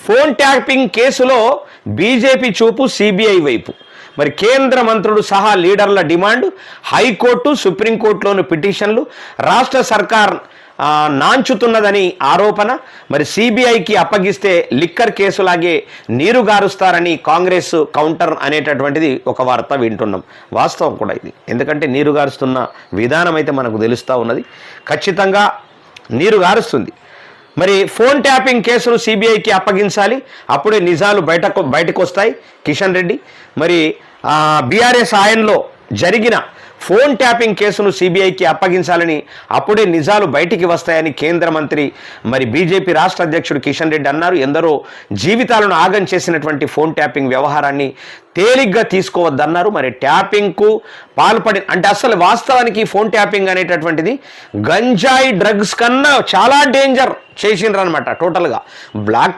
Phone tapping కేసులో BJP చూపు CBI వైపు. మరి కేంద్ర మంత్రులు సహా లీడర్ల డిమాండ్, హైకోర్టు సుప్రీంకోర్టులోని పిటిషన్లు, రాష్ట్ర సర్కార్ నాంచుతున్నదని ఆరోపణ. మరి సిబిఐకి అప్పగిస్తే లిక్కర్ కేసులాగే నీరు గారుస్తారని కాంగ్రెస్ కౌంటర్ అనేటటువంటిది ఒక వార్త వింటున్నాం. వాస్తవం కూడా ఇది, ఎందుకంటే నీరు గారుస్తున్న విధానం అయితే మనకు తెలుస్తూ ఉన్నది. ఖచ్చితంగా నీరు గారుస్తుంది. మరి ఫోన్ ట్యాపింగ్ కేసును సిబిఐకి అప్పగించాలి, అప్పుడే నిజాలు బయటకు వస్తాయి. కిషన్ రెడ్డి మరి బీఆర్ఎస్ ఆయనలో జరిగిన ఫోన్ ట్యాపింగ్ కేసును సిబిఐకి అప్పగించాలని, అప్పుడే నిజాలు బయటికి వస్తాయని కేంద్ర మంత్రి మరి బీజేపీ రాష్ట్ర అధ్యక్షుడు కిషన్ రెడ్డి అన్నారు. ఎందరో జీవితాలను ఆగం చేసినటువంటి ఫోన్ ట్యాపింగ్ వ్యవహారాన్ని తేలిగ్గా తీసుకోవద్దన్నారు. మరి ట్యాపింగ్కు పాల్పడి అంటే అసలు వాస్తవానికి ఫోన్ ట్యాపింగ్ అనేటటువంటిది గంజాయి డ్రగ్స్ కన్నా చాలా డేంజర్ చేసిండ్రు అనమాట. టోటల్గా బ్లాక్